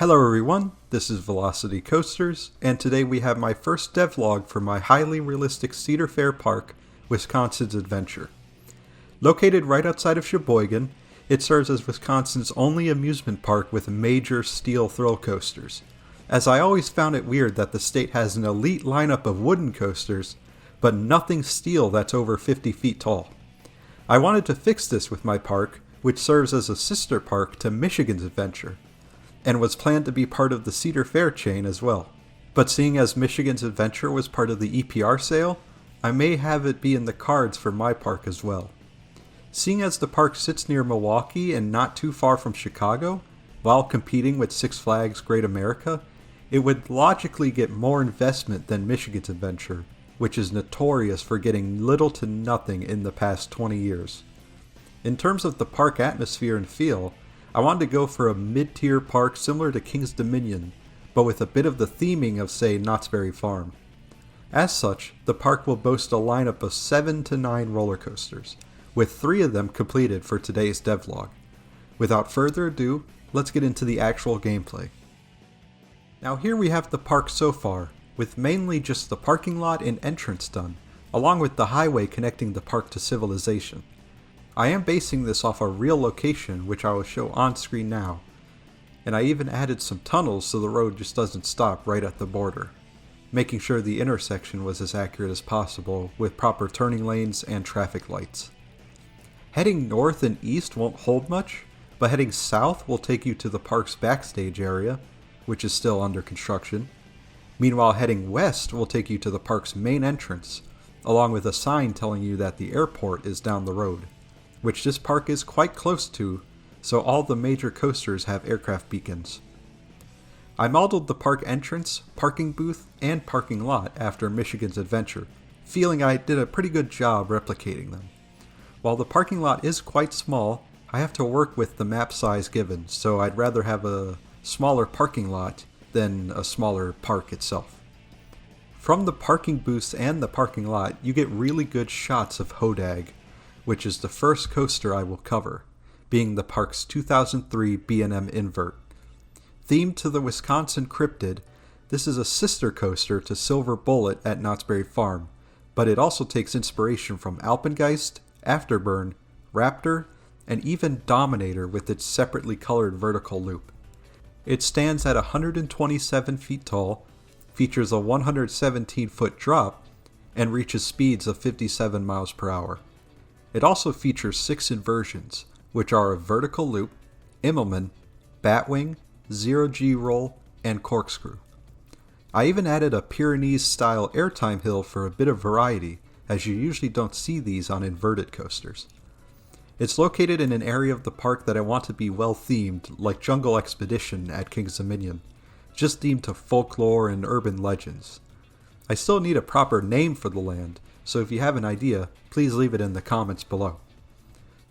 Hello everyone, this is Velocity Coasters, and today we have my first devlog for my highly realistic Cedar Fair Park, Wisconsin's adventure. Located right outside of Sheboygan, it serves as Wisconsin's only amusement park with major steel thrill coasters, as I always found it weird that the state has an elite lineup of wooden coasters, but nothing steel that's over 50 feet tall. I wanted to fix this with my park, which serves as a sister park to Michigan's adventure, and was planned to be part of the Cedar Fair chain as well. But seeing as Michigan's adventure was part of the EPR sale, I may have it be in the cards for my park as well. Seeing as the park sits near Milwaukee and not too far from Chicago, while competing with Six Flags Great America, it would logically get more investment than Michigan's adventure, which is notorious for getting little to nothing in the past 20 years. In terms of the park atmosphere and feel, I wanted to go for a mid-tier park similar to King's Dominion, but with a bit of the theming of, say, Knott's Berry Farm. As such, the park will boast a lineup of 7 to 9 roller coasters, with 3 of them completed for today's devlog. Without further ado, let's get into the actual gameplay. Now here we have the park so far, with mainly just the parking lot and entrance done, along with the highway connecting the park to civilization. I am basing this off a real location which I will show on screen now, and I even added some tunnels so the road just doesn't stop right at the border, making sure the intersection was as accurate as possible with proper turning lanes and traffic lights. Heading north and east won't hold much, but heading south will take you to the park's backstage area, which is still under construction. Meanwhile, heading west will take you to the park's main entrance, along with a sign telling you that the airport is down the road, which this park is quite close to, so all the major coasters have aircraft beacons. I modeled the park entrance, parking booth, and parking lot after Michigan's adventure, feeling I did a pretty good job replicating them. While the parking lot is quite small, I have to work with the map size given, so I'd rather have a smaller parking lot than a smaller park itself. From the parking booths and the parking lot, you get really good shots of Hodag, which is the first coaster I will cover, being the park's 2003 B&M Invert. Themed to the Wisconsin cryptid, this is a sister coaster to Silver Bullet at Knott's Berry Farm, but it also takes inspiration from Alpengeist, Afterburn, Raptor, and even Dominator with its separately colored vertical loop. It stands at 127 feet tall, features a 117-foot drop, and reaches speeds of 57 miles per hour. It also features 6 inversions, which are a vertical loop, Immelman, Batwing, Zero-G roll, and Corkscrew. I even added a Pyrenees-style airtime hill for a bit of variety, as you usually don't see these on inverted coasters. It's located in an area of the park that I want to be well themed, like Jungle Expedition at King's Dominion, just themed to folklore and urban legends. I still need a proper name for the land, so if you have an idea, please leave it in the comments below.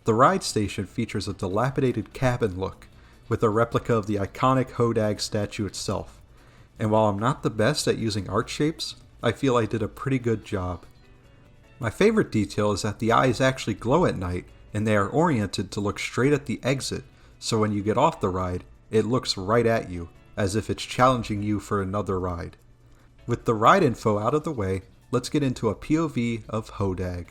The ride station features a dilapidated cabin look, with a replica of the iconic Hodag statue itself, and while I'm not the best at using art shapes, I feel I did a pretty good job. My favorite detail is that the eyes actually glow at night, and they are oriented to look straight at the exit, so when you get off the ride, it looks right at you, as if it's challenging you for another ride. With the ride info out of the way, let's get into a POV of Hodag.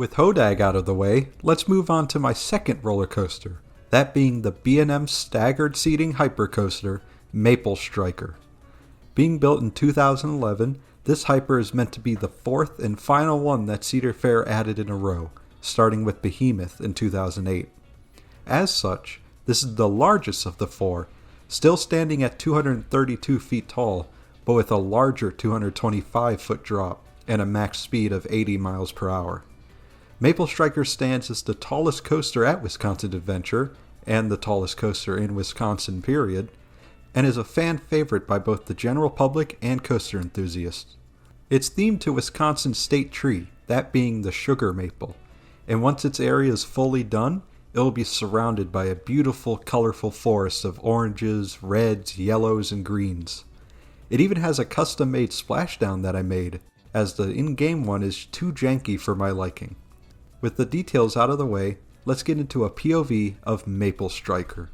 With Hodag out of the way, let's move on to my second roller coaster, that being the B&M staggered seating hypercoaster, Maple Striker. Being built in 2011, this hyper is meant to be the fourth and final one that Cedar Fair added in a row, starting with Behemoth in 2008. As such, this is the largest of the four, still standing at 232 feet tall, but with a larger 225-foot drop and a max speed of 80 miles per hour. Maple Striker stands as the tallest coaster at Wisconsin Adventure, and the tallest coaster in Wisconsin period, and is a fan favorite by both the general public and coaster enthusiasts. It's themed to Wisconsin's state tree, that being the sugar maple, and once its area is fully done, it will be surrounded by a beautiful, colorful forest of oranges, reds, yellows, and greens. It even has a custom-made splashdown that I made, as the in-game one is too janky for my liking. With the details out of the way, let's get into a POV of Maple Striker.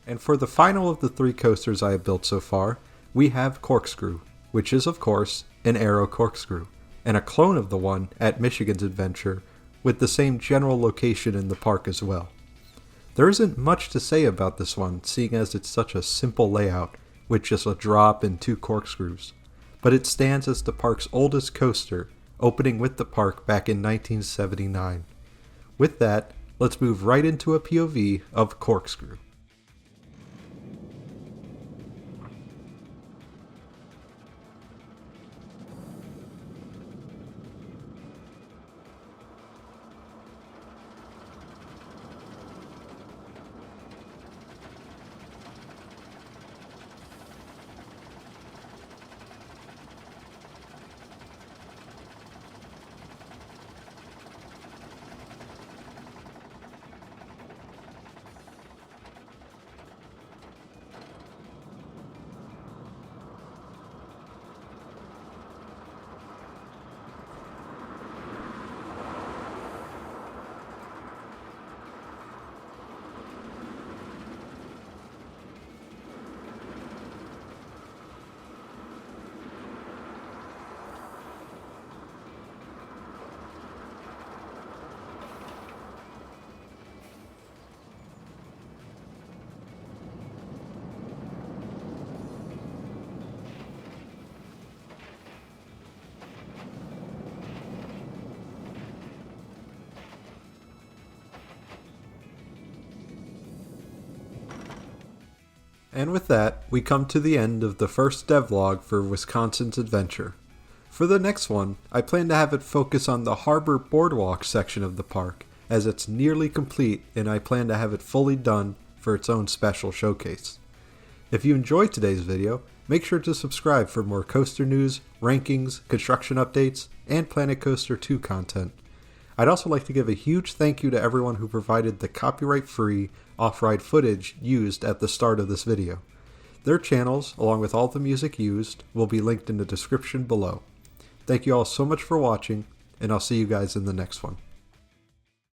And for the final of the three coasters I have built so far, we have Corkscrew, which is of course an Aero Corkscrew, and a clone of the one at Michigan's Adventure, with the same general location in the park as well. There isn't much to say about this one, seeing as it's such a simple layout, with just a drop and two corkscrews, but it stands as the park's oldest coaster, opening with the park back in 1979. With that, let's move right into a POV of Corkscrew. And with that, we come to the end of the first devlog for Wisconsin's adventure. For the next one, I plan to have it focus on the Harbor Boardwalk section of the park, as it's nearly complete and I plan to have it fully done for its own special showcase. If you enjoyed today's video, make sure to subscribe for more coaster news, rankings, construction updates, and Planet Coaster 2 content. I'd also like to give a huge thank you to everyone who provided the copyright-free off-ride footage used at the start of this video. Their channels, along with all the music used, will be linked in the description below. Thank you all so much for watching, and I'll see you guys in the next one.